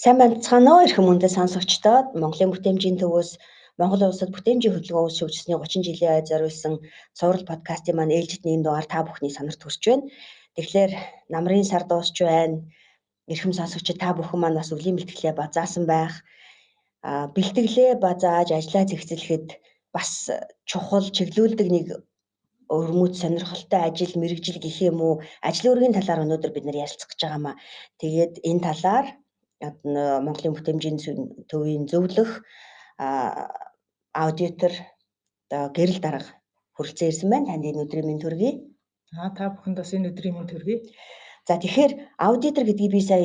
Сайн байцгаана уу эрхэм үндэс сонсогчдод. Монголын бүтээмжийн төвөөс Монгол улсад бүтээмжийн хөдөлгөөн шүүгчсэний 30 жилийн ай зориулсан цуврал подкастын маань ээлжид нэгэн дугаар та бүхний сонирт хүрч байна. Тэгэхээр намрын сар дуусч байна. Эрхэм сонсогчид та бүхэн маань бас өвлийн бэлтгэлээ базаасан байх. Бэлтгэлээ базааж ажлаа зэгцлэхэд бас чухал чиглүүлдэг нэг өрмөц сонирхолтой ажил мэргэжил гэх юм уу ажлын үргийн талаар өнөөдөр бид нар ярилцах гэж байгаамаа. Тэгээд энэ талаар Монголын бүтээмжийн төвийн зөвлөх аудитор гэрэл дарга хүрэлцэн ирсэн байна. Танд энэ өдрийн мэнд хүргэе. Та бүхэнд бас энэ өдрийн мэнд хүргэе. За тэгэхээр аудитор гэдгийг би сая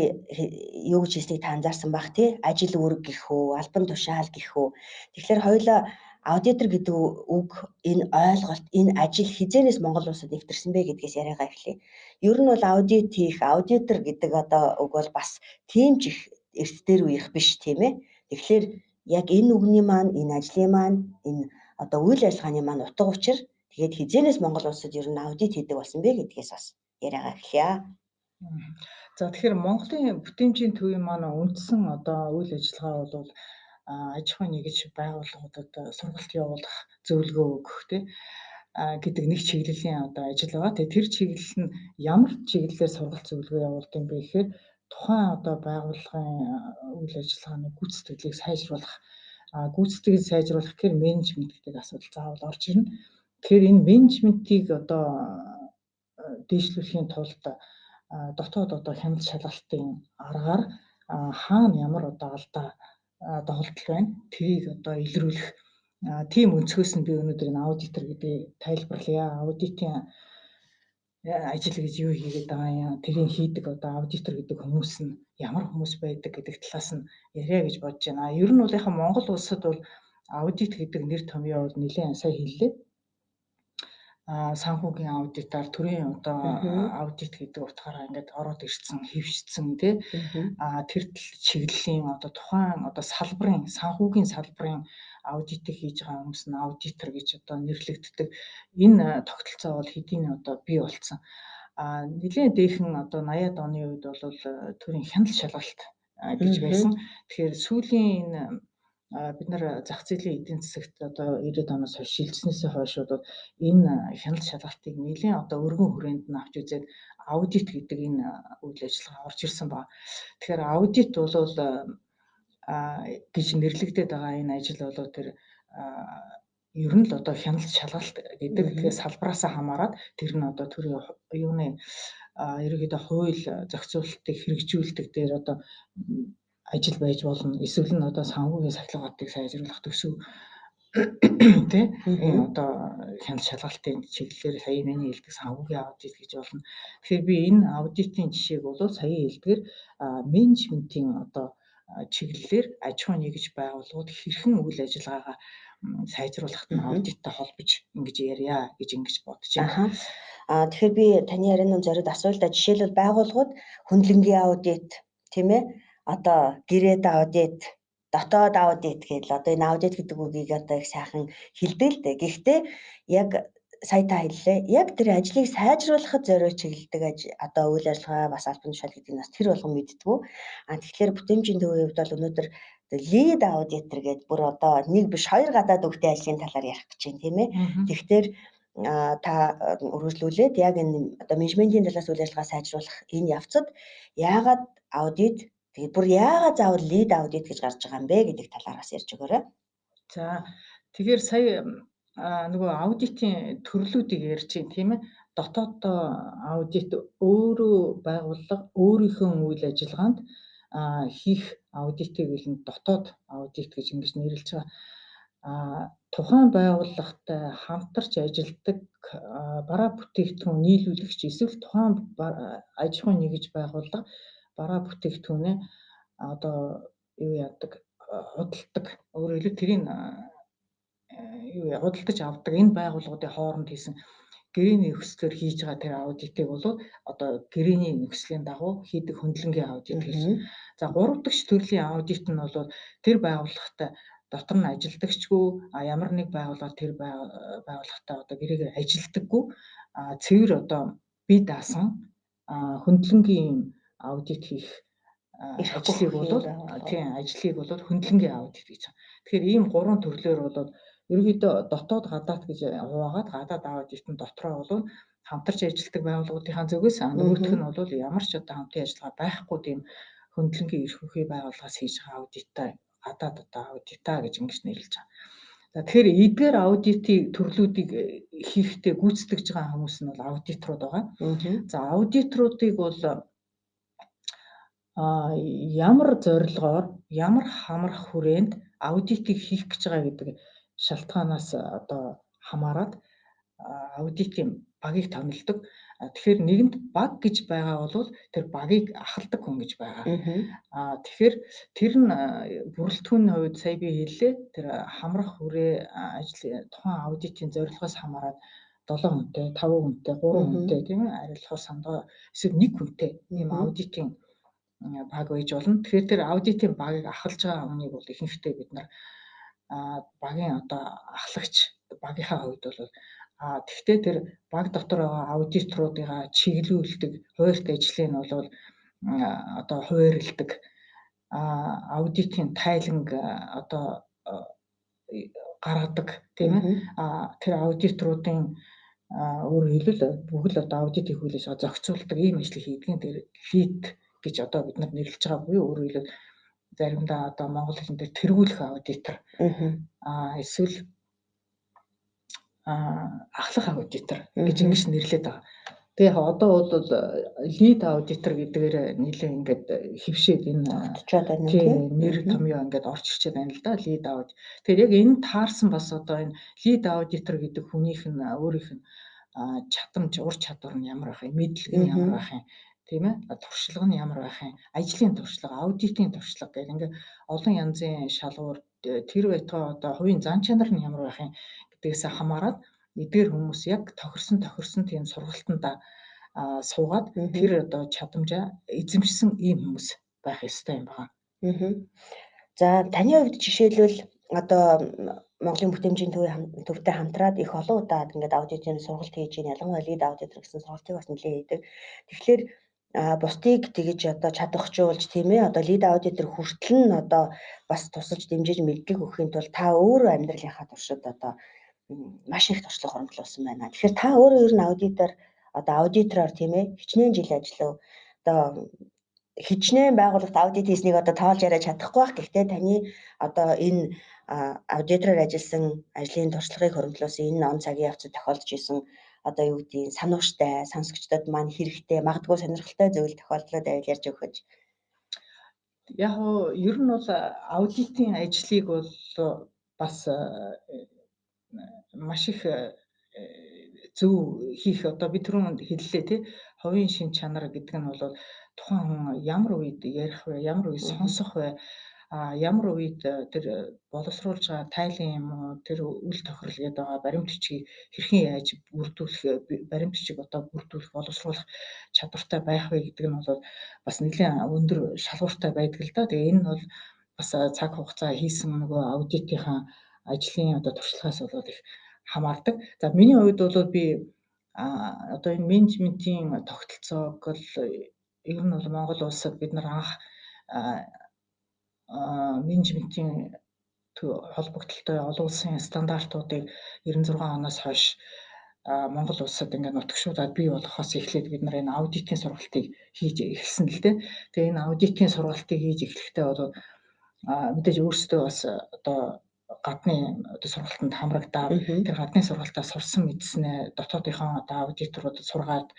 юу гэж хэлснийг та анзаарсан бах тий? Ажил үүрэг гэх үү, албан тушаал гэх үү. Тэгэхээр хоёулаа аудитор гэдэг үг, энэ ойлголт, энэ ажил хизээнээс Монгол улсад нэвтэрсэн бэ гэдгээс яриагаа эхлэе. Ер нь бол аудит хийх, аудитор гэдэг одоо үг бол бас тийм ч их эрт дээр үеих биш тийм ээ. Тэгэхээр яг энэ үгний маань, энэ ажлын маань, энэ одоо үйл ажиллагааны маань утга учир тэгээд хизээнээс Монгол улсад ер нь аудит хийдэг болсон бэ гэдгээс бас яриагаа эхлэе. За тэгэхээр Монголын бүтээмжийн төвийн маань үндсэн одоо үйл ажиллагаа бол аж ахуйн нэгж байгууллагуудад сургалт явуулах, зөвлөгөө өгөх гэдэг нэг чиглэлийн одоо ажил байгаа. Тэгээ тэр чиглэл нь ямар чиглэлээр сургалт зөвлөгөө явуулдаг юм бэ гэхээр тухайн одоо байгууллагын үйл ажиллагааны гүйцэтгэлийг сайжруулах, гүйцэтгэлийг сайжруулах гэхээр менежмент гэдэг асуудал заавал орж ирнэ. Тэгэхээр энэ менежментийг одоо дээшлүүлэхийн тулд дотоод одоо хяналт шалгалтын аргаар хаана ямар одоо алдаа доголдол байна тэрийг одоо илрүүлэх тийм өнцгөөс нь би өнөөдөр энэ аудитор гэдгийг тайлбарлая. Аудитын ажил гэж юу хийгээд байгаа юм, тэрийг хийдэг одоо аудитор гэдэг хүмүүс нь ямар хүмүүс байдаг гэдэг талаас нь яриа гэж бодож байна. Ер нь бол яхаа Монгол улсад бол аудит гэдэг нэр томьёо бол нэлээд сайн хэллээ. Санхүүгийн аудитаар төрийн одоо аудит гэдэг утгаараа ингээд ороод ирсэн, хэвшсэн тий. Тэр чиглэлийн одоо тухайн одоо салбарын санхүүгийн салбарын аудитыг хийж байгаа хүмүүс нь аудитор гэж одоо нэрлэгддэг. Энэ тогтолцоо бол хэдийн одоо бий болсон. Нэлээд дээхэн одоо 80-аад оны үед бол төрийн хяналт шалгалт гэж байсан. Тэгэхээр сүүлийн бид нар зах зээлийн эдийн засагт одоо 90-ад оноос хойш шилжснээсээ хойш бол энэ хяналт шалгалтыг нэлээд одоо өргөн хүрээнд нь авч үзээд аудит гэдэг энэ үйл ажиллагаа орж ирсэн байна. Тэгэхээр аудит бол гэж нэрлэгдээд байгаа энэ ажил бол тэр ер нь л одоо хяналт шалгалт гэдэг тэгэхээр салбараасаа хамаарат тэр нь одоо төрийн юуны ерөнхийдөө хууль зохицуулалтыг хэрэгжүүлдэг дээр одоо ажил байж болно. Эсвэл нь одоо санхүүгийн сахилгуудыг сайжруулах төсөв тий энэ одоо хяналт шалгалтын чиглэлээр сая миний хэлдэг санхүүгийн аудит гэж болно. Тэгэхээр би энэ аудитын жишээг бол сая хэлдгээр менежментийн одоо чиглэлээр аж ахуйн нэгж байгууллагууд хэрхэн үйл ажиллагаагаа сайжруулахад нь аудиттай холбож ингэж ярья гэж ингэж бодож байна. Тэгэхээр би таны ярианы зориуд асуулт жишээлбэл байгууллагууд хөндлөнгийн аудит тийм ээ одоо гэрээд аудит, дотоод аудит гэдэл одоо энэ аудит гэдэг үгийг одоо их сайхан хэлдэг л дээ. Гэхдээ яг сая та хэллээ. Яг тэр ажлыг сайжруулахад зориулж чиглэдэг одоо үйл ажиллагаа бас албан тушаал гэдэг нь бас тэр болгон мэддэггүй. Тэгэхээр бүтээмжийн төвийн хувьд бол өнөөдөр лид аудитор гэдэг бүр одоо нэг биш хоёр гадаад үгтэй ажлын талаар ярих гэж байна тийм ээ. Тэгэхээр та үргэлжлүүлээд яг энэ одоо менежментийн талаас үйл ажиллагаа сайжруулах энэ явцад яагаад аудит тэгээд бүр яагаад заавал лид аудит гэж гарч байгаа юм бэ гэдэг талаар бас ярьж өгөөрэй. За тэгэхээр сая нөгөө аудитын төрлүүдийг ярьж байна тийм ээ. Дотоод аудит өөрөө байгууллага өөрийнхөө үйл ажиллагаанд хийх аудитыг нь дотоод аудит гэж ингэж нэрлэж байгаа. Тухайн байгууллагатай хамтарч ажилладаг бараа бүтээгдэхүүн нийлүүлэгч эсвэл тухайн аж ахуйн нэгж байгууллага бараа бүтээгдэхүүнээ одоо юу яадаг худалдаг. Өөрөөр хэлбэл тэрийг худалдаж авдаг энэ байгууллагуудын хооронд хийсэн гэрээний нөхцлөөр хийж байгаа тэр аудитыг бол одоо гэрээний нөхцөлийн дагуу хийдэг хөндлөнгийн аудит гэж. За 3 дахь төрлийн аудит нь бол тэр байгууллагатай дотор нь ажилдагчгүй ямар нэг байгууллага тэр байгууллагатай одоо гэрээгээр ажилдаггүй цэвэр одоо бие даасан хөндлөнгийн аудит хийх ажлыг бол тийм ажлыг бол хөндлөнгийн аудит гэж байна. Тэгэхээр ийм 3 төрлөөр бол ерөнхийдөө дотоод гадаад гэж хуваагаад гадаад аудит нь дотроо бол хамтарч ажилладаг байгууллагуудынхаа зүгээс нөгөөх нь бол ямар ч одоо хамтын ажиллагаа байхгүй тийм хөндлөнгийн эрх үхий байгууллагаас хийж байгаа аудитаа гадаад одоо аудитаа гэж ингэж нэрлэж байгаа. За тэгэхээр эдгээр аудитын төрлүүдийг хийхдээ гүйцэтгэж байгаа хүмүүс нь бол аудиторууд байгаа. За аудиторуудыг бол ямар зорилгоор, ямар хамрах хүрээнд аудитыг хийх гэж байгаа гэдэг шалтгаанаас одоо хамаарат аудитын багийг томилдог. Тэгэхээр нэгэнд баг гэж байгаа бол тэр багийг ахалдаг хүн гэж байгаа. Тэгэхээр тэр нь бүрэлдэхүүний хувьд сая би хэллээ. Тэр хамрах хүрээ тухайн аудитын зорилгоос хамаарат 7 хүнтэй, 5 хүнтэй, 3 хүнтэй тийм ээ арилгах сандгаа эсвэл 1 хүнтэй ийм аудитын баг байж болно. Тэгэхээр тэр аудитын багийг ахалж байгаа хүнийг бол ихэнхдээ бид нар багийн одоо ахлагч багийнхаа хувьд бол тэгвэл тэр баг дотор байгаа аудиторуудыгаа чиглүүлдэг, хуурт ажлыг нь бол одоо хуваарлдаг аудитын тайланг одоо гаргадаг тийм ээ. Тэр аудиторуудын өөрөөр хэлбэл бүгд л одоо аудитыг хүлээж зохицуулдаг ийм ажлыг хийдэг. Тэр лид гэж одоо бид нар нэрлэж байгаа буюу өөрөөр хэлбэл заримдаа одоо монгол хэлээр тэргүүлэх аудитор эсвэл ахлах аудитор гэж ингэж нэрлэдэг байгаа. Тэгээ яг одоо бол лид аудитор гэдгээр нэлээд ингээд хөвшөөд энэ нэр томьёо ингээд орж ирчээд байна л да лид аудит. Тэгэхээр яг энэ таарсан бас одоо энэ лид аудитор гэдэг хүнийх нь өөрийнх нь чадамж, ур чадвар нь ямар байх юм, мэдлэг нь ямар байх юм, тийм ээ, туршлага нь ямар байх юм, ажлын туршлага, аудитын туршлага гэх ингээд олон янзын шалгуур тэр байтугай одоо хувийн зан чанар нь ямар байх юм гэдгээс хамаарат эдгээр хүмүүс яг тохирсон тийм сургалтанда суугаад тэр одоо чадамжаа эзэмшсэн ийм хүмүүс байх ёстой юм байна. За таны хувьд жишээлбэл одоо Монголын бүтээмжийн төвтэй хамтраад их олон удаа ингээд аудитын сургалт хийж ийн ялангуяа лид аудитор гэсэн сургалтыг бас нэлээд хийдэг. Тэгэхээр бусдыг тэгэж одоо чадахжуулж тийм ээ одоо лид аудитор хүртэл нь одоо бас тусалж дэмжиж мэдлэг өгөхийн тулд та өөрөө амьдралынхаа туршид одоо маш их туршлага хөрөнгөлүүлсэн байна. Тэгэхээр та өөрөө ер нь аудитороор тийм ээ хичнээн жил ажиллав. Одоо хичнээн байгууллагт аудит хийснийг одоо тоолж яриад чадахгүй байх. Гэхдээ таны одоо энэ аудитороор ажилласан ажлын туршлагыг хөрөнгөлүүлсэн энэ он цагийн явцад тохиолдож исэн одоо юу гэдгийг санууштай, сонсогчдод маань хэрэгтэй, магадгүй сонирхолтой зүйл тохиолдлоо байвал ярьж өгөх. Яг ер нь бол аудитын ажлыг бол бас маш их зөв хийх одоо би түрүүнд хэллээ тий хувийн шин чанар гэдэг нь бол тухайн хүн ямар үед ярих вэ, ямар үед сонсох вэ, ямар үед тэр боловсруулж байгаа тайлан юм уу, тэр үйл тохирол гэдэг байгаа баримт бичгийг хэрхэн яаж бүрдүүлэх, баримт бичиг одоо бүрдүүлэх, боловсруулах чадвартай байх вэ гэдэг нь бол бас нэлээд өндөр шалгууртай байдаг л да. Тэгээ энэ нь бол бас цаг хугацаа хийсэн нөгөө аудитынхаа ажлын одоо туршлагаас болоод их хамаардаг. За миний хувьд бол би одоо энэ менежментийн тогтолцоог бол ер нь бол Монгол улсад бид нар анх менежментийн холбогдлолтой олон улсын стандартуудыг 96 оноос хойш Монгол улсад ингээд нутагшуулаад бий болохоос эхлээд бид нар энэ аудитын сургалтыг хийж эхэлсэн л дээ. Тэгээ энэ аудитын сургалтыг хийж эхлэхдээ бол мэдээж өөрсдөө бас одоо гадны одоо сургалтанд хамрагдаад тэр гадны сургалтаа сурсан мэдснээ дотоодынхон одоо аудиторуудад сургаад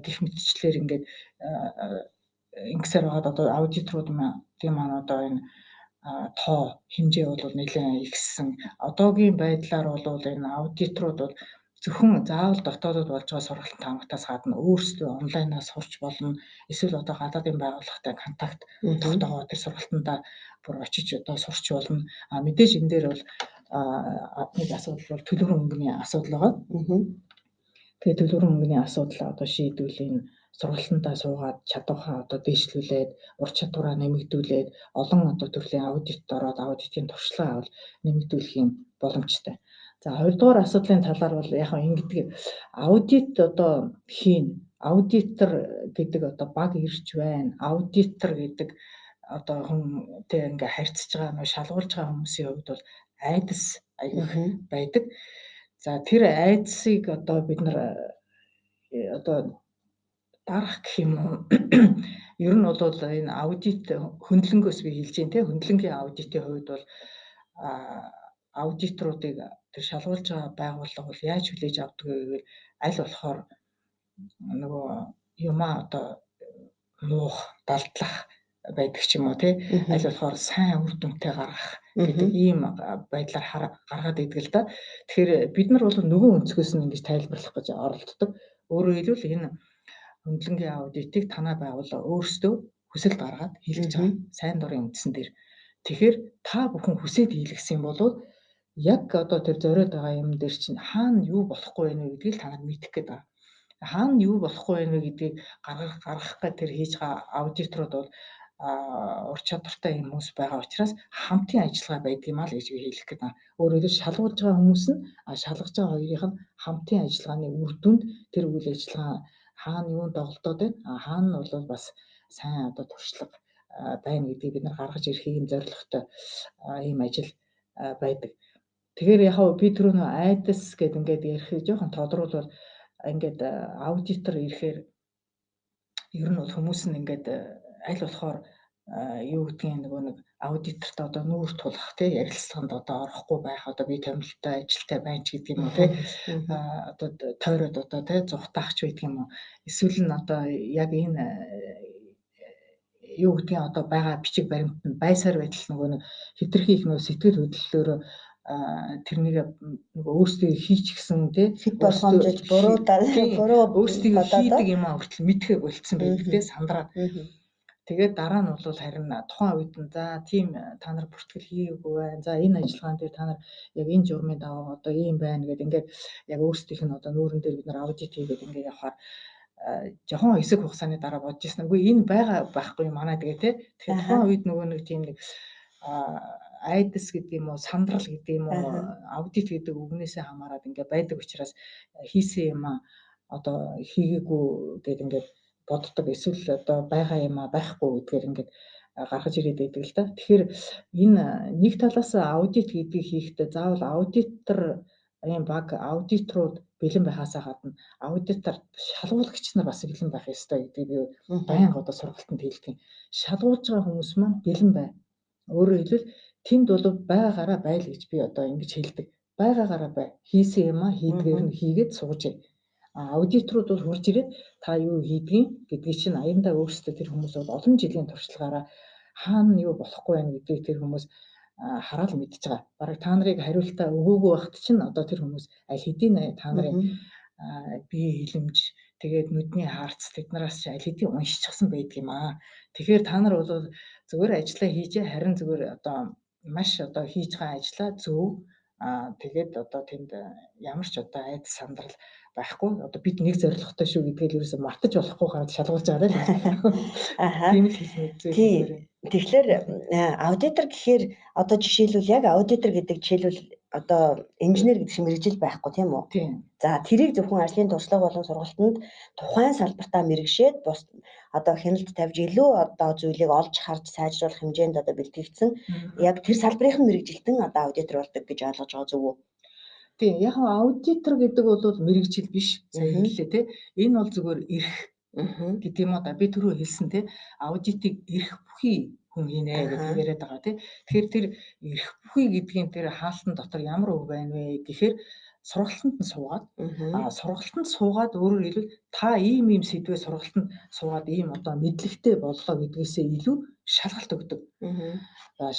гих мэтчлэр ингээд ингэсээр байгаад одоо аудиторууд маань одоо энэ тоо хэмжээ бол нэлээд ихссэн. Одоогийн байдлаар бол энэ аудиторууд бол зөвхөн заавал дотоодод болж байгаа сургалтанд хамрагдаас гадна өөрсдөө онлайнаас сурч болно. Эсвэл одоо гадаадын байгууллагатай контакт тогтоогоо тэр сургалтандаа бүр очиж одоо сурч болно. Мэдээж энэ дээр бол нэг асуудал бол төлбөр мөнгөний асуудал байгаа. Тэгээ төлбөр мөнгөний асуудлаа одоо шийдвэл энэ сургалтандаа суугаад чадвараа одоо дэвшлүүлээд ур чадвараа нэмэгдүүлээд олон одоо төрлийн аудитд ороод аудитын туршлагаа бол нэмэгдүүлэх юм боломжтой. За 2 дугаар асуудлын талаар бол яг ингэдэг аудит одоо хийн аудитор гэдэг одоо баг ирж байна. Аудитор гэдэг одоо хүнтэй ингээ харьцаж байгаа нөө шалгуулж байгаа хүмүүсийн хувьд бол айдас аяг байдаг. За тэр айдсыг одоо бид нар одоо дарах гэх юм уу. Ер нь бол энэ аудит хөндлөнгөөс би хэлж байна те, хөндлөнгийн аудитын хувьд бол аудиторуудыг тэр шалгуулж байгаа байгууллага бол яаж хүлээж авдаг вэ гэвэл аль болохоор нөгөө юмаа одоо нуух, далдлах байдаг ч юм уу тий. Аль болохоор сайн үр дүнтэй гаргах гэдэг ийм байдлаар гаргаад идэг л да. Тэгэхээр бид нар бол нөгөө өнцгөөс нь ингэж тайлбарлах гэж оролддог. Өөрөөр хэлбэл энэ хөндлөнгийн аудитыг танай байгууллага өөрсдөө хүсэлт гаргаад хийлгэж байгаа. Сайн дурын үндсэн дээр. Тэгэхээр та бүхэн хүсээд хийлгэсэн бол яг одоо тэр зориод байгаа юм дээр чинь хаана юу болохгүй байна вэ гэдгийг та нар мэдэх гээд байгаа. Хаана юу болохгүй байна вэ гэдгийг гаргах гэж тэр хийж байгаа аудиторууд бол ур чадвартай юм хүмүүс байгаа учраас хамтын ажиллагаа байдаг юм аа л гэж би хэлэх гээд байна. Өөрөөр хэлбэл шалгуулж байгаа хүмүүс нь шалгаж байгаа хоёрын нь хамтын ажиллагааны үр дүнд тэр үйл ажиллагаа хаана юунд доголдоод байна, хаана нь бол бас сайн одоо туршлага байна гэдгийг бид нар гаргаж ирэх юм зорилготой ийм ажил байдаг. Тэгэхээр яг би түрүү нөө айдас гэд ингээд ярих жоохон тодруулбал ингээд аудитор ирэхээр ер нь бол хүмүүс нь ингээд аль болохоор юу гэдгийг нөгөө нэг аудиторт одоо нүүр тулах тий ярилцлаганд одоо орохгүй байх одоо би томилтой ажилтай байна ч гэдэг юм уу тий одоо тойроод одоо тий зүхтаах ч байдаг юм уу эсвэл нь одоо яг энэ юу гэдгийг одоо байгаа бичиг баримтанд байсаар байтал нөгөө нэг хитрхи их нөгөө сэтгэл хөдлөлөөр тэрнийг нөгөө өөрсдөө хийчихсэн тий болгоомжиж буруу өөрсдөө хийдэг юм аа хүртэл мэдхээ болцсон байдаг тий сандраад. Тэгээд дараа нь бол харин тухайн үед нь за тийм та нар бүртгэл хийгээгүй байна. За энэ ажиллагаан дээр та нар яг энэ журмын даваа одоо ийм байна гэдэг ингээд яг өөрсдийнх нь одоо нүүрэн дээр бид нар аудит хийгээд ингээд явахаар жохон хэсэг хугацааны дараа бодож ирсэн. Үгүй энэ байгаа байхгүй манай тэгээ тий. Тэгэхээр тухайн үед нөгөө нэг тийм нэг айдас гэдэг юм уу, сандрал гэдэг юм уу, аудит гэдэг үгнээсээ хамаарат ингээд байдаг учраас хийсэн юм аа одоо хийгээгүй гэдэг ингээд боддог. Эсвэл одоо байгаа юм аа байхгүй гэдгээр ингээд гаргаж ирээд байдаг л да. Тэгэхээр энэ нэг талаас аудит гэдгийг хийхдээ заавал аудитор ийм баг аудиторууд бэлэн байхаасаа гадна аудитор шалгуулагч нар бас бэлэн байх ёстой гэдгийг би байнга одоо сургалтанд хэлдэг. Шалгуулж байгаа хүмүүс маань бэлэн бай. Өөрөөр хэлбэл тэнд бол байгаагаараа байл гэж би одоо ингэж хэлдэг. Байгаагаараа бай. Хийсэн юм аа хийдгээр нь хийгээд суужээ. Аудиторууд бол хурж ирээд та юу хийдгийг гэдгийг чинь аяндаа өөрсдөө тэр хүмүүс бол олон жилийн туршлагаараа хаана юу болохгүй байна гэдгийг тэр хүмүүс хараад мэдж байгаа. Бараг та нарыг хариултаа өгөөгүй байхад чинь одоо тэр хүмүүс аль хэдийн та нарын бие хилэмж тэгээд нүдний хаарц тэднээс аль хэдийн уншчихсан байдаг юм аа. Тэгэхээр та нар бол зүгээр ажиллаа хийжээ харин зүгээр одоо маш одоо хийж байгаа ажиллаа зөв тэгээд одоо тэнд ямар ч одоо айдас сандрал байхгүй одоо бид нэг зорилготой шүү гэдгийг ерөөсөө мартаж болохгүй хараад шалгуулж байгаа л тийм л хэлмээр зүйл. Тэгэхээр аудитор гэхээр одоо жишээлбэл яг аудитор гэдэг жишээлбэл одоо инженер гэдэг шиг мэрэгжил байхгүй тийм үү? Тийм. За тэрийг зөвхөн ажлын туршлага болон сургалтанд тухайн салбартаа мэрэгшээд бус одоо хяналт тавьж илүү одоо зүйлийг олж харж сайжруулах хэмжээнд одоо бэлтгэгдсэн яг тэр салбарын мэрэгжилтэн одоо аудитор болдог гэж ойлгож байгаа зүг үү? Тийм. Яг аудитор гэдэг бол мэрэгжил биш. Сайн хэллээ тий. Энэ бол зүгээр эрх гэдэг юм да. Би түрүү хэлсэн тий. Аудитыг эрх бүхий хүн хийнэ гэдэг яриад байгаа тий. Тэгэхээр тэр эрх бүхий гэдгийн тэр хаалтан дотор ямар үг байна вэ гэхээр сургалтанд нь суугаад сургалтанд суугаад өөрөөр хэлбэл та ийм сэдвээ сургалтанд суугаад ийм одоо мэдлэгтэй боллоо гэдгээсээ илүү шалгалт өгдөг.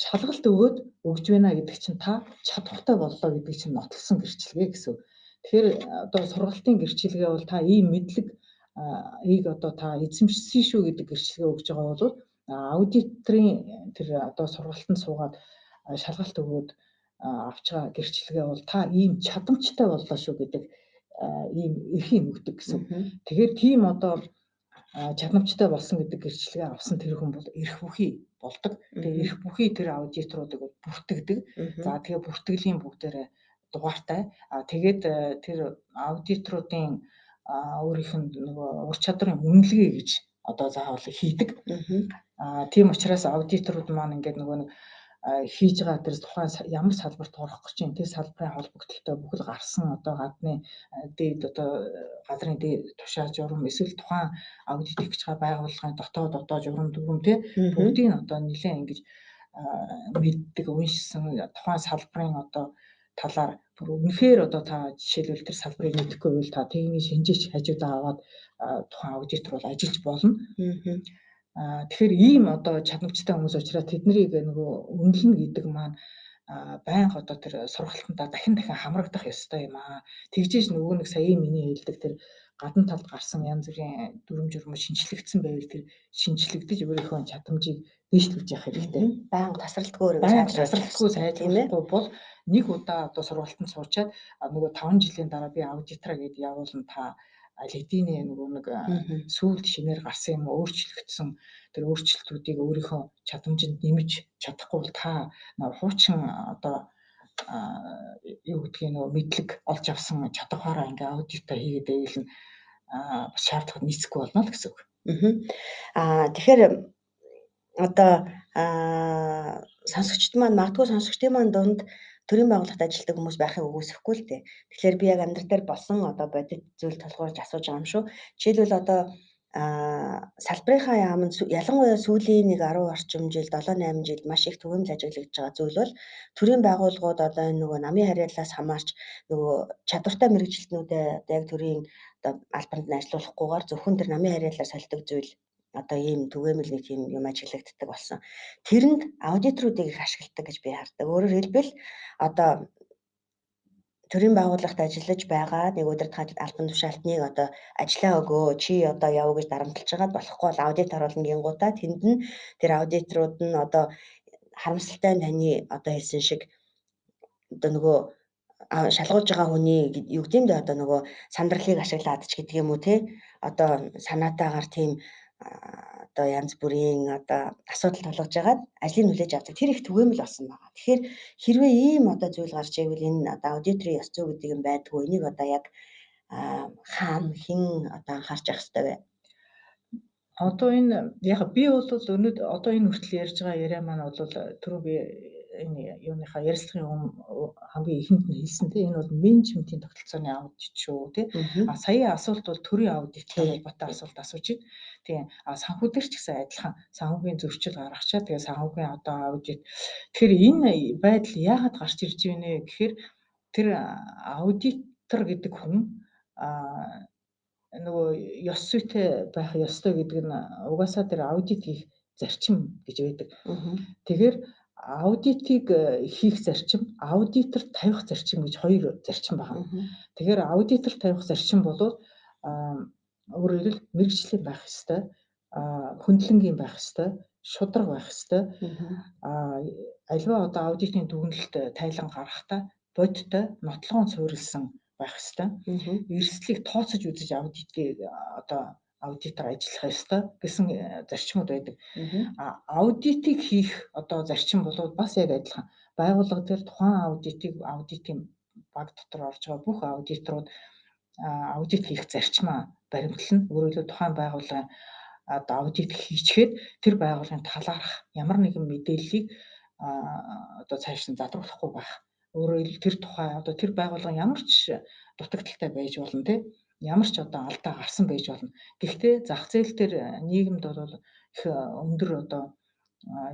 Шалгалт өгөөд өгж байна гэдэг чинь та чадвартай боллоо гэдэг чинь нотлсон гэрчилгээ гэсэн. Тэгэхээр одоо сургалтын гэрчилгээ бол та ийм мэдлэг ийг одоо та эзэмшсэн шүү гэдэг гэрчилгээ өгж байгаа бол аудиторын тэр одоо сургалтанд суугаад шалгалт өгөөд авч байгаа гэрчилгээ бол та ийм чадамжтай боллоо шүү гэдэг ийм эрхийн өгдөг гэсэн. Тэгэхээр тийм одоо чадамжтай болсон гэдэг гэрчилгээ авсан тэр хүн бол эрх бүхий болдог. Тэгээ эрх бүхий тэр аудиторуудыг бүртгэдэг. За тэгээ бүртгэлийн бүгдээрээ дугаартай. Тэгээд тэр аудиторуудын өөрийнх нь нөгөө ур чадрын үнэлгээ гэж одоо заавал хийдэг. Аа. Тийм учраас аудиторууд маань ингээд нөгөө нэг хийж байгаа тэр тухайн ямар салбарт орох гэж чинь тэр салбарын холбогдлолтой бүхэл гарсан одоо гадны дээд одоо газрын дээд тушаа журам эсвэл тухайн аудит хийж байгаа байгууллагын дотоод одоо журам дүрм тий бүгдийг одоо нэлээд ингэж мэддэг уншсан тухайн салбарын одоо талаар бүр үнэхээр одоо та жишээлбэл тэр салбарыг мэдэхгүй байвал та техникийн шинжээч хажуудаа аваад тухайн аудитор бол ажиллаж болно. Тэгэхээр ийм одоо чадамжтай хүмүүс учраас тэднийг нөгөө үнэлнэ гэдэг маань байнга одоо тэр сургалтандаа дахин хамрагдах ёстой юм аа. Тэгжээж нөгөө нэг сая миний хэлдэг тэр гадна талд гарсан янз бүрийн дүрм журм шинжлэгдсэн байвал тэр шинжлэгдэж өөрийнхөө чадамжийг дэвшлүүлж явах хэрэгтэй. Байнга тасралтгүй сайжруулахгүй бол нэг удаа одоо сургалтанд суучаад нөгөө 5 жилийн дараа би аудитораа гэдээ явуулна та аль хэдийн нөгөө нэг сүүлд шинээр гарсан юм өөрчлөгдсөн тэр өөрчлөлтүүдийг өөрийнхөө чадамжинд нэмж чадахгүй бол та хуучин одоо юу гэдгийг нөгөө мэдлэг олж авсан чадвараараа ингээ аудитаа хийгээд байвал нь шаардлага нийцэхгүй болно л гэсэн үг. Тэгэхээр одоо магадгүй сонсогчдын маань дунд төрийн байгууллагад ажилладаг хүмүүс байхыг үгүйсэхгүй л дээ. Тэгэхээр би яг амьдрал дээр болсон одоо бодит зүйл толгойж асууж байгаа юм шүү. Жишээлбэл одоо салбарынхаа яамд ялангуяа сүүлийн нэг 10 орчим жил 7-8 жил маш их түгээмэл ажиглагдж байгаа зүйл бол төрийн байгууллагууд одоо энэ нөгөө намын харьяалаас хамаарч нөгөө чадвартай мэрэгжилтнүүдээ яг төрийн одоо албанд нь ажиллуулахгүйгээр зөвхөн тэр намын харьяалаар солидог зүйл одоо ийм түгээмэл нэг тийм юм ажиглагддаг болсон. Тэрэнд аудиторуудыг их ашигладаг гэж би хардаг. Өөрөөр хэлбэл одоо төрийн байгууллагт ажиллаж байгаа нэг удирдах албан тушаалтныг одоо ажиллаа өгөө чи одоо яв гэж дарамтлаж байгаад болохгүй бол аудит оруулна гингуудаа тэнд нь тэр аудиторууд нь одоо харамсалтай таны одоо хэлсэн шиг одоо нөгөө шалгуулж байгаа хүний юу гэдэм бэ одоо нөгөө сандралыг ашиглаад ч гэдэг юм уу те одоо санаатаагаар тийм одоо янз бүрийн одоо асуудал тулгаж байгаад ажлыг хүлээж авдаг. Тэр их түгээмэл болсон байгаа. Тэгэхээр хэрвээ ийм одоо зүйл гарч ивэл энэ одоо аудиторын ёс зүй гэдэг юм байдгүй. Энийг одоо яг хаана хэн одоо анхаарч явах хэрэгтэй вэ? Одоо энэ яг би бол одоо энэ хүртэл ярьж байгаа яриа маань бол түрүү би энэ юуныхаа ярилцлагын хамгийн ихэнд нь хэлсэн тийм энэ бол менежментийн тогтолцооны аудит шүү тийм. Сая асуулт бол төрийн аудиттай холбоотой асуулт асууж байна. Тийм. Санхүү дээр ч гэсэн адилхан санхүүгийн зөрчил гаргачаад тэгээ санхүүгийн одоо аудит. Тэгэхээр энэ байдал яагаад гарч ирж байна вэ гэхээр тэр аудитор гэдэг хүн нөгөө ёс зүйтэй байх ёстой гэдэг нь угаасаа тэр аудит хийх зарчим гэж байдаг. Тэгэхээр аудитыг хийх зарчим, аудитор тавих зарчим гэж хоёр зарчим байна. Тэгэхээр аудитор тавих зарчим бол өөрөөр хэлбэл мэрэгжлийн байх ёстой, хөндлөнгийн байх ёстой, шударга байх ёстой. Альва одоо аудитын дүгнэлт тайлан гаргахдаа бодиттой, нотлогоон суурилсан байх ёстой. Эрсдлийг тооцож үзэж аудитыг одоо аудитор ажиллах ёстой гэсэн зарчмууд байдаг. Аудитыг хийх одоо зарчим бол бас яг адилхан. Байгууллага дээр тухайн аудитын баг дотор орж байгаа бүх аудиторууд аудит хийх зарчмаа баримтлана. Өөрөөр хэлбэл тухайн байгууллагын одоо аудит хийчихэд тэр байгууллагын талаарх ямар нэгэн мэдээллийг одоо цааш нь задруулахгүй байх. Өөрөөр хэлбэл тэр тухай одоо тэр байгууллага ямар ч дутагдaltaй байж болно те. Ямар ч одоо алдаа гарсан байж болно. Гэхдээ зах зээл дээр нийгэмд бол их өндөр одоо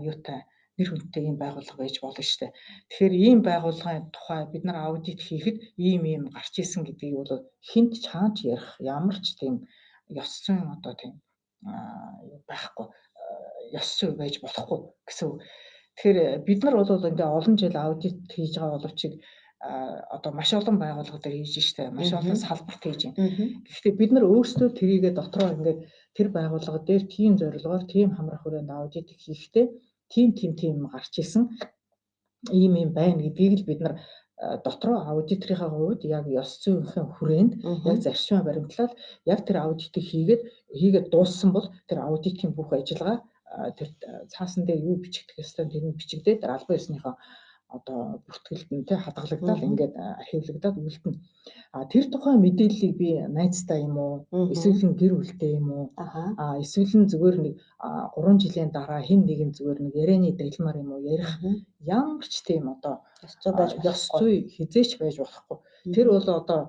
юутай нэр хүндтэй ийм байгууллага байж болно шүү дээ. Тэгэхээр ийм байгууллагын тухай бид нар аудит хийхэд ийм гарч исэн гэдгийг бол хинт чаач ярих ямар ч тийм ёс зүйн одоо тийм байхгүй ёс зүй байж болохгүй гэсэн. Тэгэхээр бид нар бол ингээ олон жил аудит хийж байгаа боловч одоо маш олон байгууллага дээр хийж штэ маш олон салбарт хийж байна. Гэхдээ бид нар өөрсдөө тэрийгэ дотроо ингээд тэр байгууллага дээр тийм зорилгоор тийм хамрах хүрээнд аудит хийхдээ тийм гарч исэн ийм байна гэдгийг л бид нар дотроо аудиторынхаа хувьд яг ёс зүйнхэн хүрээнд яг зарчмаа баримтлаад яг тэр аудитыг хийгээд дууссан бол тэр аудитын бүх ажиллагаа тэр цаасан дээр юу бичигдэх ёстой тэрийг бичигдээд албан ёсныхоо одоо бүртгэлд нь хадгалагдаад ингээд архивлагдаад үлдэнэ. Тэр тухайн мэдээллийг би найзтай юм уу? Эсвэл нь гэр бүлтэй юм уу? Эсвэл нь зүгээр нэг 3 жилийн дараа хэн нэгэн зүгээр нэг ярианы далмаар юм уу? Ярих ямар ч тийм одоо ёс зүй хизээч байж болохгүй. Тэр бол одоо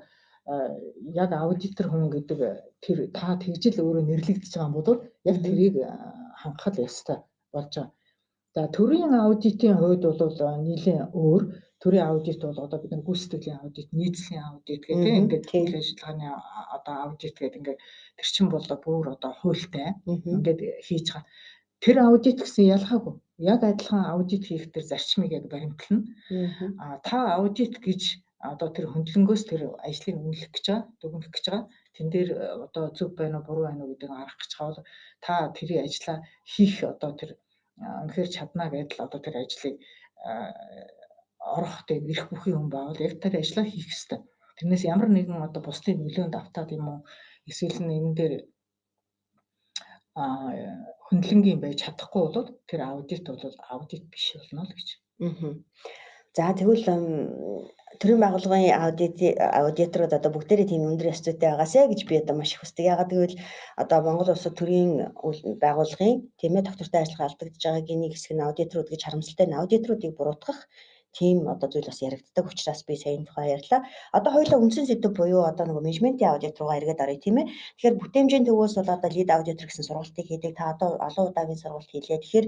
яг аудитор хүн гэдэг тэр та тэгжил өөрөө нэрлэгдэж байгаа юм бол яг тэрийг хангах ёстой болж байгаа. За төрийн аудитын хувьд бол нэлээд өөр. Төрийн аудит бол одоо бид нар гүйцэтгэлийн аудит, нийслэлийн аудит гэдэг ингээд үйл ажиллагааны одоо аудит гэдэг ингээд тэр чинь бол бүр одоо хуультай ингээд хийж байгаа. Тэр аудит гэсэн ялгаагүй. Яг адилхан аудит хийх тэр зарчмыг яг баримтлана. Та аудит гэж одоо тэр хөндлөнгөөс тэр ажлыг үнэлэх гэж байгаа, дүгнэх гэж байгаа. Тэн дээр одоо зөв байна уу, буруу байна уу гэдгийг арах гэж байгаа бол та тэрийг ажиллаа хийх одоо тэр үнэхээр чадна гэдэл одоо тэр ажлыг орох тэг ирэх бүхий хүн байвал яг тэр ажлаа хийх ёстой. Тэрнээс ямар нэгэн одоо бусдын нөлөөнд автаад юм уу эсвэл энэ дээр хөндлөнгийн байж чадахгүй бол тэр аудит бол аудит биш болно л гэж. За тэгвэл төрийн байгууллагын аудиторууд одоо бүгдээрээ тийм өндөр ёс зүйтэй байгаасэ гэж би одоо маш их хүсдэг. Ягаад гэвэл одоо Монгол улсад төрийн байгууллагын тийм ээ доктортой ажиллагаа алдагдж байгаагийн нэг хэсэг нь аудиторууд гэж харамсалтай нь аудиторуудыг буруутгах тийм одоо зүйл бас яригддаг учраас би саяны тухай ярьлаа. Одоо хоёулаа үндсэн сэдэв буюу одоо нөгөө менежментийн аудит руугаа эргээд оръё тийм ээ. Тэгэхээр бүтээмжийн төвөөс бол одоо лид аудитор гэсэн сургалтыг хийдэг. Та одоо олон удаагийн сургалт хийлээ. Тэгэхээр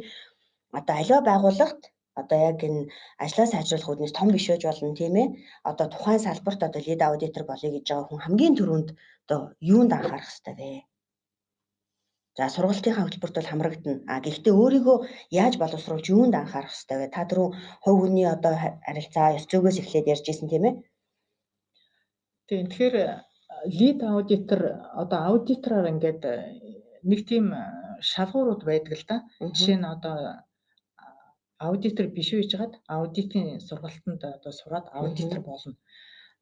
одоо аливаа байгууллагт одоо яг энэ ажлаа сайжруулах үүднээс том бишөөж болно тийм ээ. Одоо тухайн салбарт одоо лид аудитор болъё гэж байгаа хүн хамгийн түрүүнд одоо юунд анхаарах хэрэгтэй вэ? За сургалтынхаа хөтөлбөрт бол хамрагдана. Гэхдээ өөрийгөө яаж боловсруулж юунд анхаарах хэрэгтэй вэ? Та түрүү хувь хүний одоо харилцаа ёс зүйгээс эхлээд ярьж ирсэн тийм ээ. Тийм. Тэгэхээр лид аудитор одоо аудитороор ингээд нэг тийм шалгуурууд байдаг л да. Жишээ нь одоо аудитор биш үйжгаад аудитын сургалтанд одоо сураад аудитор болно.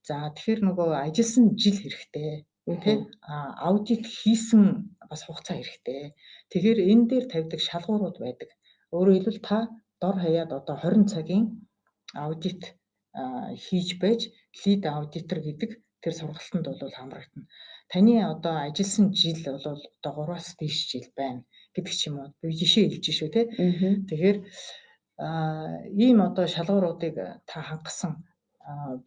За тэгэхээр нөгөө ажилласан жил хэрэгтэй тий аудит хийсэн бас хугацаа хэрэгтэй. Тэгэхээр энэ дээр тавьдаг шалгуурууд байдаг. Өөрөөр хэлбэл та дор хаяад одоо 20 цагийн аудит хийж байж лид аудитор гэдэг тэр сургалтанд бол хамрагдана. Таны одоо ажилласан жил бол одоо 3-аас дээш жил байна гэдэг ч юм уу. Би жишээ хэлж шүү тий. Тэгэхээр ийм одоо шалгууруудыг та хангасан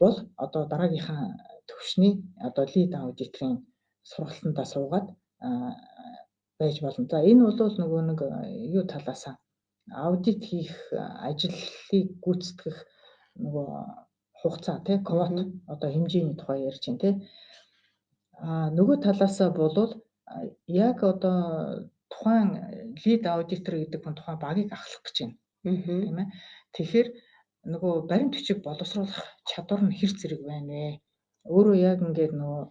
бол одоо дараагийнхаа төвшний одоо лид аудиторын сургалтандаа суугаад байж болно. За энэ бол нөгөө нэг юу талаасаа аудит хийх ажлыг гүйцэтгэх нөгөө хугацаа тий квот одоо хэмжээний тухай ярьж байна тий. Нөгөө талаасаа болвол яг одоо тухайн лид аудитор гэдэг хүн тухайн багийг ахлах гэж байна. Тийм ээ. Тэгэхээр нөгөө баримт бичиг боловсруулах чадвар нь хэр зэрэг байна вэ? Өөрөө яг ингээд нөгөө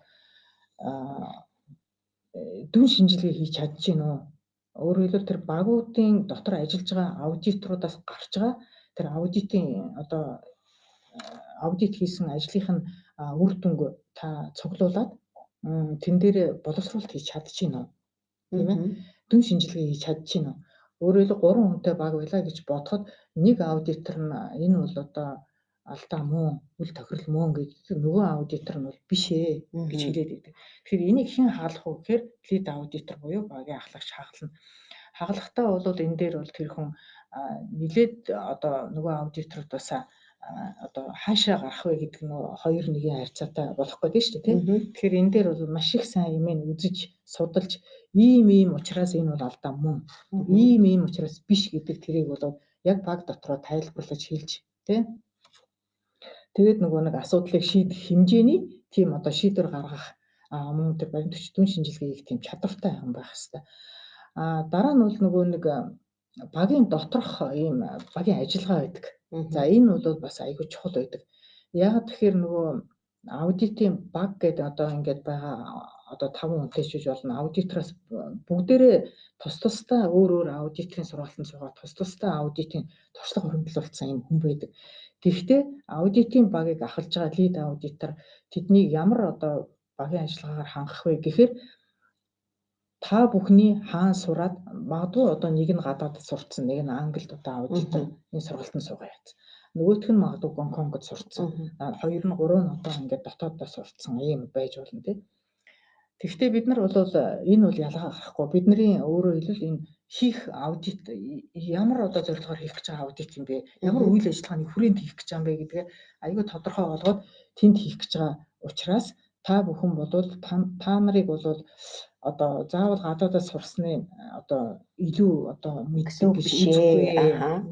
дүн шинжилгээ хийж чадчихэв нөө. Өөрөөр хэлбэл тэр багуудын дотор ажиллаж байгаа аудиторуудаас гарч байгаа тэр аудитын одоо аудит хийсэн ажлынх нь үр дүнг та цуглуулад тэн дээр боловсруулалт хийж чадчихэв. Тийм ээ. Дүн шинжилгээ хийж чадчихэв. Өөрөөр хэлбэл 3 хүнтэй баг байлаа гэж бодоход нэг аудитор нь энэ бол одоо алдаа мөн, үл тохирол мөн гэдэг нөгөө аудитор нь бол биш ээ гэж хэлээд байдаг. Тэгэхээр энийг хэн хаалах вэ гэхээр лид аудитор буюу багийн ахлагч хагална. Хагалгахдаа бол энэ дээр бол тэр хүн нилээд одоо нөгөө аудиторудаас одоо хаашаа гарах вэ гэдэг нь хоёр нэгийн харьцаатай болох гэдэг шүү дээ тийм. Тэгэхээр энэ дээр бол маш их сайн юм үзэж судалж ийм учраас энэ бол алдаа мөн. Ийм учраас биш гэдэг тэрийг бол яг баг дотроо тайлбарлаж хэлж тийм. Тэгээд нөгөө нэг асуудлыг шийдэх хэмжээний тийм одоо шийдвэр гаргах мөн тэр баримт хүч дүн шинжилгээ хийх тийм чадвартай хүн байх хэрэгтэй. Дараа нь бол нөгөө нэг багийн доторх ийм багийн ажиллагаа байдаг. За энэ бол бас айгүй чухал байдаг. Яг тэгэхээр нөгөө аудитын баг гэдэг одоо ингээд байгаа одоо 5 хүнтэй ч болно. Аудитороос бүгдээрээ тусдаа өөр аудитын сургалтанд суугаад тусдаа аудитын туршлага хөрөнгөлүүлсэн юм хүн байдаг. Гэхдээ аудитын багийг ахалж байгаа лид аудитор тэднийг ямар одоо багийн ажиллагаагаар хангах вэ гэхээр та бүхний хаан сураад магадгүй одоо нэг нь гадаадд сурцсан, нэг нь Англид одоо аудитор энэ сургалтанд суугаа яц. Нөгөөх нь магадгүй Гонконгод сурцсан. 2 нь 3 нь одоо ингээд дотооддоо сурцсан ийм байж болно тий. Тэгэхдээ бид нар бол энэ бол ялгаа гарахгүй. Бидний өөрөөр хэлбэл энэ хийх аудит ямар одоо зорилгоор хийх гэж байгаа аудит юм бэ? Ямар үйл ажиллагааны хүрээнд хийх гэж байгаа юм бэ гэдгээ аюул тодорхой болгоод тэнд хийх гэж байгаа учраас та бүхэн бодвол та нарыг бол одоо заавал гадаадаас сурсны одоо илүү одоо мэддэг гэж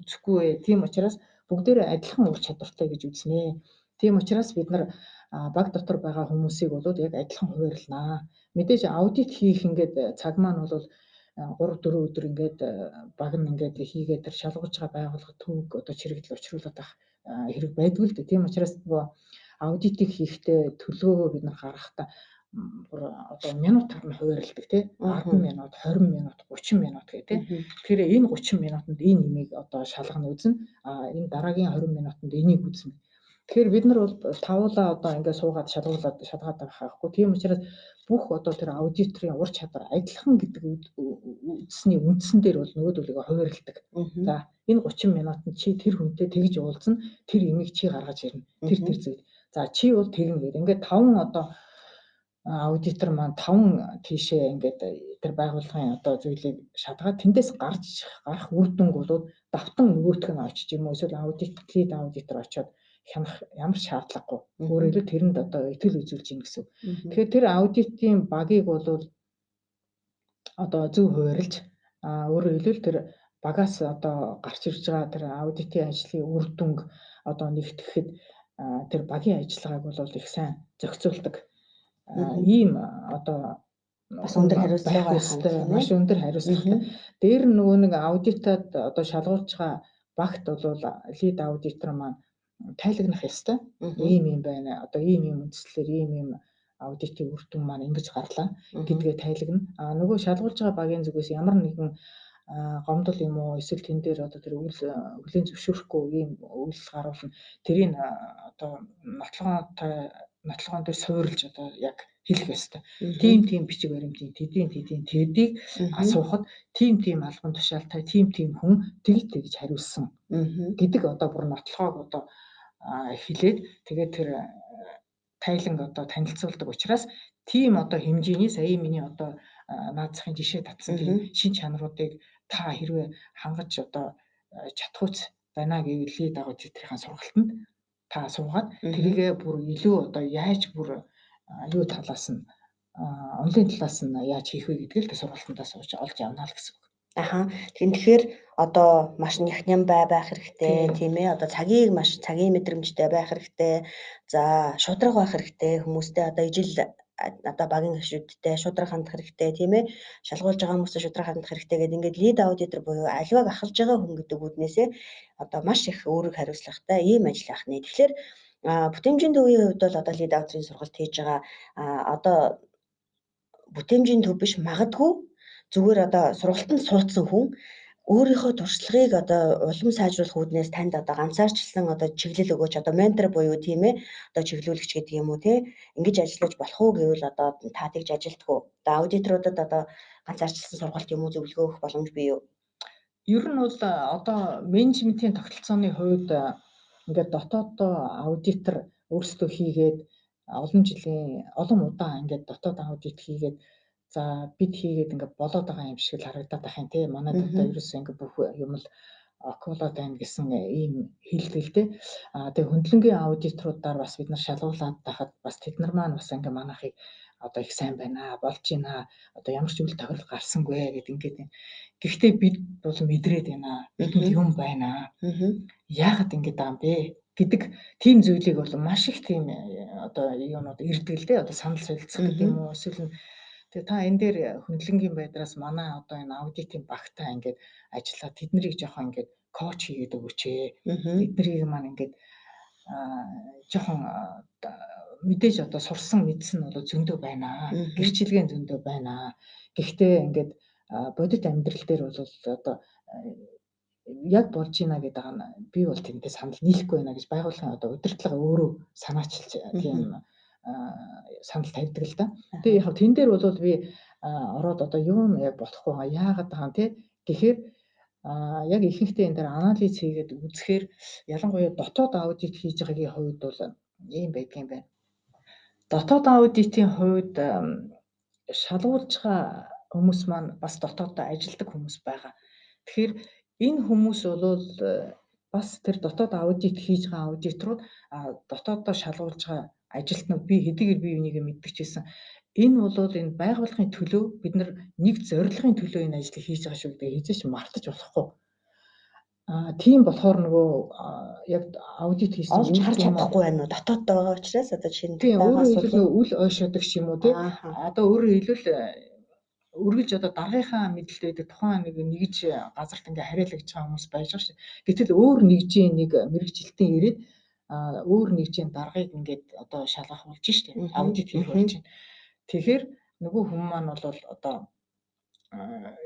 үзэхгүй. Тийм учраас бүгдээрээ адилхан ур чадвартай гэж үзнэ. Тийм учраас бид нар баг дотор байгаа хүмүүсийг бол яг адилхан хуваарлаа. Мэдээж аудит хийх ингээд цаг маань бол 3-4 өдөр ингээд баг нь ингээд хийгээд тэр шалгуулж байгаа байгууллага төвөг одоо чирэгдэл учруулад байх хэрэг байдгүй л дээ. Тийм учраас аудитыг хийхдээ төлөвөө бид нар гаргахдаа одоо минутаар нь хуваарилдаг тий 10 минут 20 минут 30 минут гэх тий. Тэгэхээр энэ 30 минутанд энэ нэмийг одоо шалгана үзнэ. Энэ дараагийн 20 минутанд энийг үзнэ. Тэгэхээр бид нар бол тавуулаа одоо ингээд суугаад шалгаад байгаа байхгүй. Тийм учраас бүх одоо тэр аудиторын ур чадвар адилхан гэдэг үндсний үндсэн дээр бол нөгөөдөлгөө хуваарилдаг. За энэ 30 минутанд чи тэр хүнтэй тэгж уулзна, тэр имийг чи гаргаж ирнэ. Тэр зүйл. За чи бол тэгнэ гэдэг. Ингээд 5 одоо аудитор маань 5 тийшээ ингээд тэр байгууллагын одоо зүйлийг шатгаад тэндээс гарах үр дүнг бол давтан нөгөөх нь очиж юм уу эсвэл лид аудитор очиод хянах ямар шаардлагагүй. Өөрөөр хэлбэл тэрэнд одоо итгэл үзүүлж ийн гэсэн. Тэгэхээр тэр аудитын багийг бол одоо зөв хуваарлж өөрөөр хэлбэл тэр багаас одоо гарч ирж байгаа тэр аудитын ажлын үр дүнг одоо нэгтгэхэд тэр багийн ажиллагааг бол их сайн зохицуулдаг. Ийм одоо бас өндөр хариуцлага байх маш өндөр хариуцлагатай. Дээр нөгөө нэг аудитад одоо шалгуулж байгаа багт бол лид аудитор маань тайлагнах ёстой. Ийм юм байна. Одоо ийм үндслэлээр ийм аудитын үр дүн маань ингэж гарлаа гэдгээ тайлагна. Нөгөө шалгуулж байгаа багийн зүгээс ямар нэгэн гомдол юм уу эсвэл тэн дээр одоо тэр үлийн зөвшөөрөхгүй ийм үйлс гарвал тэрийг одоо нотлогоон дээр суурилж одоо яг хэлэх ёстой. Тим бичиг баримтын тэдийг асуухад тим албан тушаалтай тим хүн тэгж хариулсан гэдэг одоо бүр нотлогоог одоо хэлээд тэгээд тэр тайланг одоо танилцуулдаг учраас тим одоо хэмжээний сая миний одоо наадсахын жишээ татсан тийм шин чанаруудыг та хэрвээ хангаж одоо чадхуйц байна гэвэл лид аудиторын сургалтанд та суугаад тэрийгээ бүр илүү одоо яаж бүр юу талаас нь онлайн талаас нь яаж хийх вэ гэдгийг л сургалтандаа сууж олж явна л гэсэн үг. Тэгэхээр одоо маш ням байх хэрэгтэй тийм ээ. Одоо цагийн мэдрэмжтэй байх хэрэгтэй. За шудраг байх хэрэгтэй. Хүмүүстэй одоо ижил одоо багийн гишүүдтэй шудраг хандах хэрэгтэй тийм ээ. Шалгуулж байгаа хүмүүстэй шудраг хандах хэрэгтэй гэдэг ингээд лид аудитор буюу аливааг ахалж байгаа хүн гэдэг үднээсээ одоо маш их өөрөг хариуцлагатай ийм ажил ах нэ. Тэгэхээр бүтээмжийн төвийн хувьд бол одоо лид аудиторын сургалт хийж байгаа одоо бүтээмжийн төв биш магадгүй зүгээр одоо сургалтанд суудсан хүн өөрийнхөө туршлагыг одоо улам сайжруулах үүднээс танд одоо ганцаарчлсан одоо чиглэл өгөөч одоо ментор буюу тийм ээ одоо чиглүүлэгч гэдэг юм уу тий ингэж ажиллаж болох уу гэвэл одоо та тэгж ажилтгүй одоо аудиторуудад одоо ганцаарчлсан сургалт юм уу зөвлөгөө өгөх боломж бий юу? Ер нь бол одоо менежментийн тогтолцооны хувьд ингээд дотооддоо аудитор өөрсдөө хийгээд олон удаа ингээд дотоод аудит хийгээд за бид хийгээд ингээд болоод байгаа юм шиг л харагдаад байх юм тий. Манайд одоо ерөөсөө ингээд бүх юм л околоод байна гэсэн ийм хэлдэлтэй. Тэгээ хөндлөнгийн аудиторуудаар бас бид нар шалгуулад байхад бас тэд нар маань бас ингээд манайхыг одоо их сайн байна болж байна. Одоо ямар ч үйл тохиолдол гарсангүй гэдэг ингээд. Гэхдээ бид бол мэдрээд байна. Бидэнд юм байна. Яагаад ингэж байгаа юм бэ гэдэг тийм зүйлийг бол маш их тийм одоо юунууд ирдэг л дээ. Одоо санал солилцох гэдэг юм уу эсвэл тэгээ та энэ дээр хөндлөнгийн байдлаас манай одоо энэ аудитын багтаа ингээд ажиллаад тэднийг жоохон ингээд коуч хийгээд өгөөч ээ. Эднийг маань ингээд жоохон мэдээж одоо сурсан мэдсэн бол зөндөө байна. Гэрчилгээний зөндөө байна. Гэхдээ ингээд бодит амьдрал дээр бол одоо яг болж ийна гэдэг нь би бол тэрнтэй санал нийлэхгүй байна гэж байгууллагын одоо удирдлага өөрөө санаачилж тийм санал тавьдаг л да. Тэгээ яг тэн дээр бол би ороод одоо юу яг болохгүй байгаа яагаад байгаа юм те гэхээр Яг ихэнхдээ энэ дээр анализ хийгээд үзэхээр ялангуяа дотоод аудит хийж байгаагийн хувьд бол ийм байдгийн байна. Дотоод аудитын хувьд шалгуулж байгаа хүмүүс маань бас дотооддоо ажилладаг хүмүүс байгаа. Тэгэхээр энэ хүмүүс бол бас тэр дотоод аудит хийж байгаа аудиторууд дотооддоо шалгуулж байгаа ажилтнууд би хэдийгээр би энийг мэддэг ч гэсэн энэ бол энэ байгууллагын төлөө бид нар нэг зорилгын төлөө энэ ажлыг хийж байгаа шүү гэдэг хэзээ ч мартаж болохгүй. Тийм болохоор нөгөө яг аудит хийсэн олж харж чадахгүй байна уу? Дотооддоо байгаа учраас одоо жишээ нь тийм өөрөөр хэлбэл үл ойшоодог ч юм уу тий. Одоо өөрөөр хэлбэл үргэлж одоо даргынхаа мэдлэлд байдаг тухайн нэгж газарт ингээ хариалагдж байгаа хүмүүс байж байгаа шүү. Гэтэл өөр нэгжийн нэг мэрэгжилтийн ирээд өөр нэгжийн даргыг ингээд одоо шалгах болж штэ. Аудит хийх болж байна. Тэгэхээр нөгөө хүмүүс маань бол одоо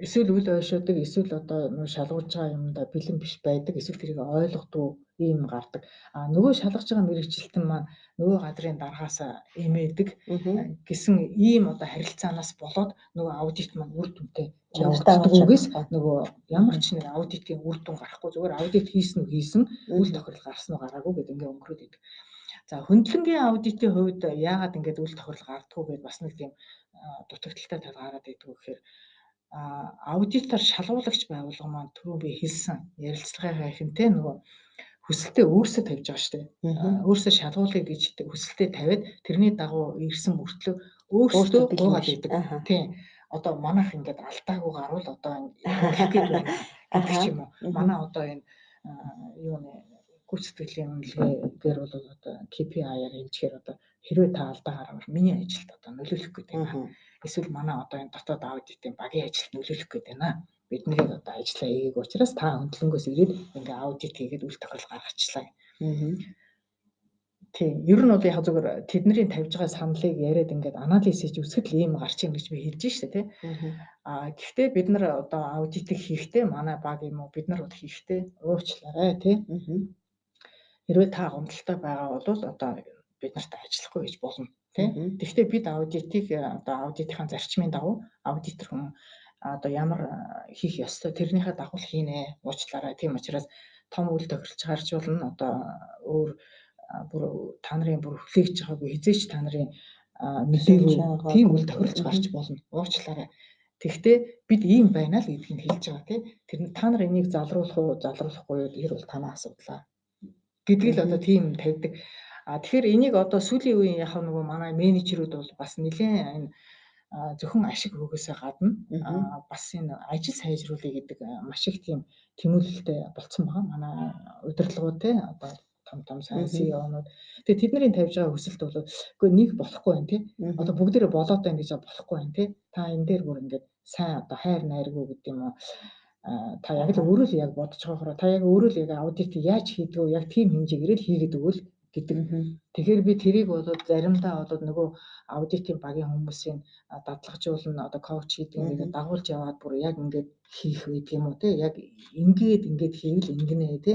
эсвэл үл ойшоодог, эсвэл одоо нөгөө шалгуулж байгаа юмдаа бэлэн биш байдаг, эсвэл тэрийг ойлгохгүй ийм гардаг. Нөгөө шалгаж байгаа мэрэгжилтэн маань нөгөө газрын даргаасаа эмээдэг гэсэн ийм одоо харилцаанаас болоод нөгөө аудит маань үр дүнтэй явагддаггүйгээс нөгөө ямар ч нэг аудитын үр дүн гарахгүй зүгээр аудит хийсэн үйл тохиолдол гарсан уу гараагүй гэдэг ингээ өнгөрөөд идэг. За хөндлөнгийн аудитын хувьд яагаад ингээд үйл тохиолдол гардаггүй гэдээ бас нэг тийм дутагдaltaй тал гараад идэг гэхээр аудитор шалгуулагч байгууллага маань түрүү би хэлсэн ярилцлагынхаа ихэнтэй нөгөө хүсэлтээ өөрсдөө тавьж байгаа шүү дээ. Өөрсдөө шалгуулъя гэж хүсэлтээ тавиад тэрний дагуу ирсэн мөртлөө өөрсдөө гоогаад идэг. Тийм. Одоо манайх ингээд алдаагүй гарвал одоо ингэх гээд байна гэдэг ч юм уу. Манай одоо энэ юу нэ гүйцэтгэлийн үнэлгээгээр бол одоо KPI-аар хэмжихээр одоо хэрвээ та алдаа гаргавал миний ажилд одоо нөлөөлөх гээд байна. Эсвэл манай одоо энэ дотоод аудитын багийн ажилд нөлөөлөх гээд байна. Биднийгээ одоо ажиллаа хийгээг учраас та хөндлөнгөөс ирээд ингээ аудит хийгээд үйл тохиолдол гаргачлаа. Тийм. Ер нь бол яг зөвхөн тэдний тавьж байгаа саналыг яриад ингээд анализ хийж үзэхэд л ийм гарч ийн гэж би хэлж штэ тий. Гэхдээ бид нар одоо аудитыг хийхдээ манай баг юм уу бид нар бол хийхдээ уучлаарай тий. Хэрвээ та гомдолтой байгаа бол одоо бид нартай ажиллахгүй гэж болно тий. Гэхдээ бид аудитыг одоо аудитын зарчмын дагуу аудитор хүн одоо ямар хийх ёстой тэрнийхээ дагуу хийнэ. Уучлаарай. Тийм учраас том үйл тохиолдол гарч болно. Одоо өөр бүр та нарын бүр хүлээж байгаагүй хизээч та нарын мэдээгүй тийм үйл тохиолдол гарч болно. Уучлаарай. Тэгэхдээ бид ийм байна л гэдгийг хэлж байгаа тий. Тэр та нар энийг залруулах уу, залруулахгүй юу тэр бол танаа асуудал гэдгийг л одоо тийм тавьдаг. Тэгэхээр энийг одоо сүүлийн үеийн яг нөгөө манай менежерүүд бол бас нэлээд энэ зөвхөн ашиг өгөөсөө гадна бас энэ ажил сайжруулъя гэдэг маш их тийм тэмүүлэлтэй болцсон байгаа. Манай удирдлагууд тий одоо том сайн CEO-нууд. Тэгээ тэдний тавьж байгаа хүсэлт бол үгүй нэг болохгүй байна тий. Одоо бүгдээрээ болоод байна гэж болохгүй байна тий. Та энэ дээр бүр ингээд сайн одоо хайр найргүй гэдэг юм уу. Та яг л өөрөө л яг бодож байгаа та яг өөрөө л яг аудит яаж хийдэг вэ? Яг тийм хэмжээгээр л хийгээд өгвөл гэдэг. Тэгэхээр би тэрийг бол заримдаа бол нөгөө аудитын багийн хүмүүсийн дадлагжуулна одоо коуч хийдэг ингээд дагуулж яваад бүр яг ингээд хийх үед юм уу те яг ингээд хийвэл ингэнэ те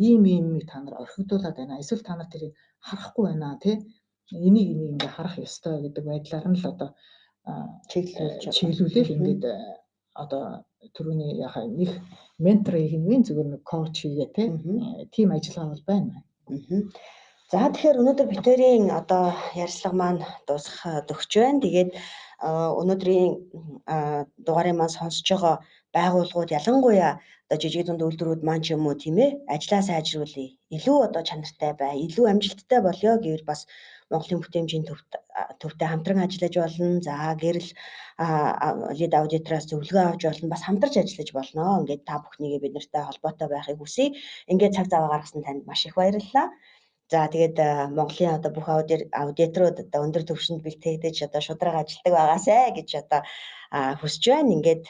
ийм та нар орхигдуулаад байна. Эсвэл та нар тэрийг харахгүй байна те энийг ингээд харах ёстой гэдэг байдлаар нь л одоо чиглүүлээд ингээд одоо түрүүний яхаа нэг ментор хийгнэ зүгээр нэг коуч хийгээ те тийм ажиллагаа бол байна. За тэгэхээр өнөөдөр битэрийн одоо ярилцлага маань дуусах төгсж байна. Тэгээд өнөөдрийн дугаарыг маань сонсож байгаа байгууллагууд ялангуяа одоо жижиг дунд үйлдвэрүүд маань ч юм уу тийм ээ ажлаа сайжруулъя. Илүү одоо чанартай бай, илүү амжилттай болёо гэвэл бас Монголын бүтээмжийн төвтэй хамтран ажиллаж болно. За гэрэл лид аудитороос зөвлөгөө авч болно. Бас хамтарч ажиллаж болно. Ингээд та бүхнийгээ бид нартай холбоотой байхыг хүсье. Ингээд цаг зав гаргасан танд маш их баярлалаа. За тэгээд Монголын одоо бүх аудиторууд одоо өндөр түвшинд бэлтгэгдэж одоо шударга ажилладаг байгаасай гэж одоо хүсэж байна. Ингээд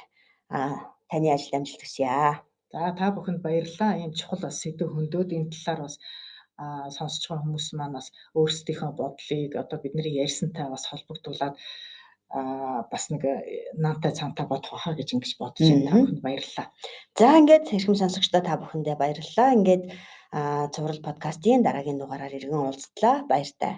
таны ажилд амжилт хүсье. За та бүхэнд баярлалаа. Ийм чухал сэдв хөндөд энэ талаар бас сонсож байгаа хүмүүс маань бас өөрсдийнхөө бодлыг одоо бидний ярьсантай бас холбогдуулаад бас нэг наантай цаантай бодох байхаа гэж ингэж бодож байна. Та бүхэнд баярлалаа. За ингээд хэрхэм сонсогчдоо та бүхэндээ баярлалаа. Ингээд Цуврал подкастын дараагийн дугаараар иргэн уулзтлаа. Баяртай.